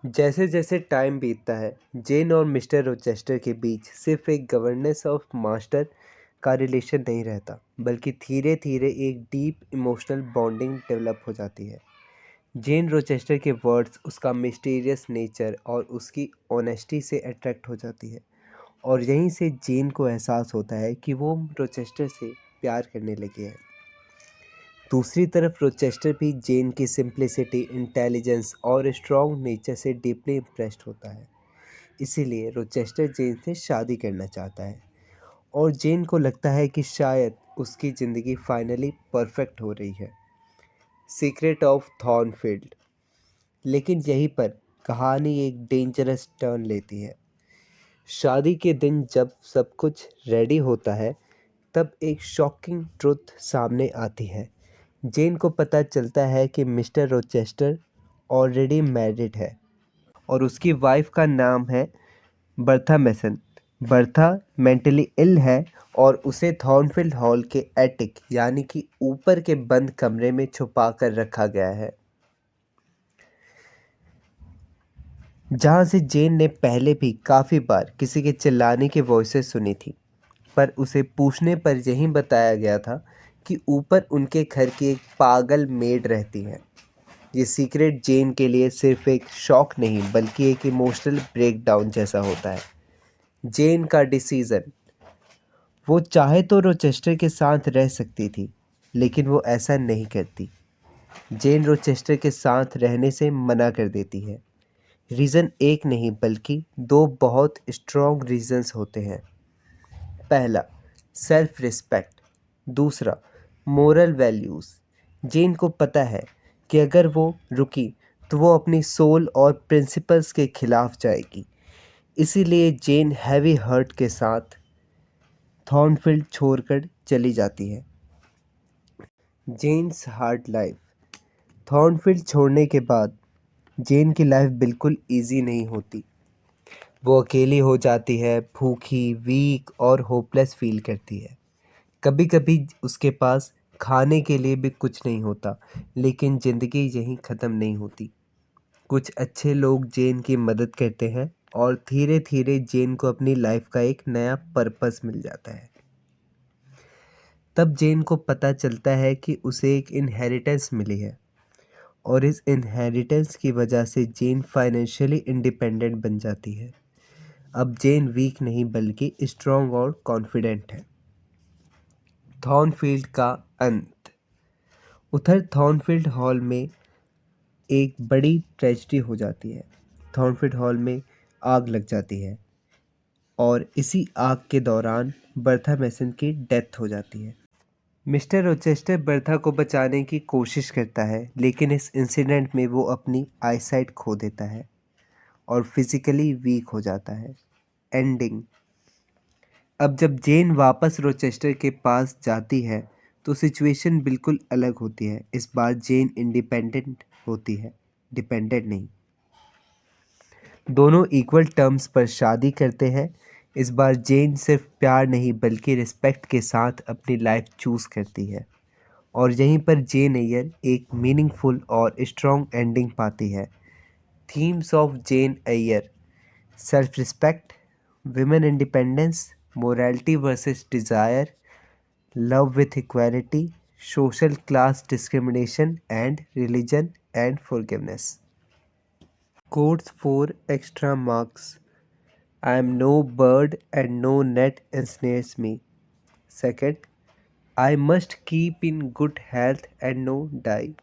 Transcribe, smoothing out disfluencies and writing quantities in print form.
जैसे जैसे टाइम बीतता है, जेन और मिस्टर रोचेस्टर के बीच सिर्फ एक गवर्नेंस ऑफ मास्टर का रिलेशन नहीं रहता, बल्कि धीरे धीरे एक डीप इमोशनल बॉन्डिंग डेवलप हो जाती है। जेन रोचेस्टर के वर्ड्स, उसका मिस्टीरियस नेचर और उसकी ऑनेस्टी से अट्रैक्ट हो जाती है, और यहीं से जेन को एहसास होता है कि वो रोचेस्टर से प्यार करने लगे हैं। दूसरी तरफ रोचेस्टर भी जेन की सिंप्लिसिटी, इंटेलिजेंस और स्ट्रॉन्ग नेचर से डीपली इम्प्रेस्ड होता है। इसीलिए रोचेस्टर जेन से शादी करना चाहता है, और जेन को लगता है कि शायद उसकी ज़िंदगी फाइनली परफेक्ट हो रही है। Secret of Thornfield. लेकिन यहीं पर कहानी एक डेंजरस टर्न लेती है। शादी के दिन जब सब कुछ रेडी होता है, तब एक शॉकिंग ट्रुथ सामने आती है। जेन को पता चलता है कि मिस्टर रोचेस्टर ऑलरेडी मैरिड है, और उसकी वाइफ का नाम है Bertha Mason. Bertha mentally ill है, और उसे थॉर्नफील्ड हॉल के एटिक यानी कि ऊपर के बंद कमरे में छुपा कर रखा गया है, जहाँ से जेन ने पहले भी काफ़ी बार किसी के चिल्लाने की वॉइसेस सुनी थी। पर उसे पूछने पर यही बताया गया था कि ऊपर उनके घर की एक पागल मेड रहती है। ये सीक्रेट जेन के लिए सिर्फ एक शॉक नहीं, बल्कि एक इमोशनल ब्रेकडाउन जैसा होता है। जेन का डिसीज़न। वो चाहे तो रोचेस्टर के साथ रह सकती थी, लेकिन वो ऐसा नहीं करती। जेन रोचेस्टर के साथ रहने से मना कर देती है। रीज़न एक नहीं, बल्कि दो बहुत स्ट्रॉन्ग रीज़न्स होते हैं। पहला, सेल्फ रिस्पेक्ट। दूसरा, मोरल वैल्यूज़। जेन को पता है कि अगर वो रुकी तो वो अपनी सोल और प्रिंसिपल्स के खिलाफ जाएगी। इसीलिए जेन हैवी हर्ट के साथ थॉर्नफील्ड छोड़कर चली जाती है। Gents hard life. थॉर्नफील्ड छोड़ने के बाद जेन की लाइफ बिल्कुल इजी नहीं होती। वो अकेली हो जाती है, भूखी, वीक और होपलेस फील करती है। कभी कभी उसके पास खाने के लिए भी कुछ नहीं होता, लेकिन ज़िंदगी यहीं ख़त्म नहीं होती। कुछ अच्छे लोग जेन की मदद करते हैं, और धीरे धीरे जेन को अपनी लाइफ का एक नया पर्पस मिल जाता है। तब जेन को पता चलता है कि उसे एक इनहेरिटेंस मिली है, और इस इनहेरिटेंस की वजह से जेन फाइनेंशियली इंडिपेंडेंट बन जाती है। अब जेन वीक नहीं, बल्कि स्ट्रॉन्ग और कॉन्फिडेंट है। थॉर्नफील्ड का अंत। उधर थॉर्नफील्ड हॉल में एक बड़ी ट्रेजेडी हो जाती है। थॉर्नफील्ड हॉल में आग लग जाती है, और इसी आग के दौरान बर्था मैसन की डेथ हो जाती है। मिस्टर रोचेस्टर बर्था को बचाने की कोशिश करता है, लेकिन इस इंसिडेंट में वो अपनी आईसाइट खो देता है और फिजिकली वीक हो जाता है। एंडिंग। अब जब जेन वापस रोचेस्टर के पास जाती है, तो सिचुएशन बिल्कुल अलग होती है। इस बार जेन इंडिपेंडेंट होती है, डिपेंडेंट नहीं। दोनों इक्वल टर्म्स पर शादी करते हैं। इस बार जेन सिर्फ प्यार नहीं, बल्कि रिस्पेक्ट के साथ अपनी लाइफ चूज़ करती है, और यहीं पर जेन एयर एक मीनिंगफुल और स्ट्रॉन्ग एंडिंग पाती है। Themes of Jane Eyre: self respect, women independence, morality versus desire, love with equality, social class discrimination, and religion and forgiveness. Quotes for extra marks. I am no bird and no net ensnares me. Second, I must keep in good health and no die.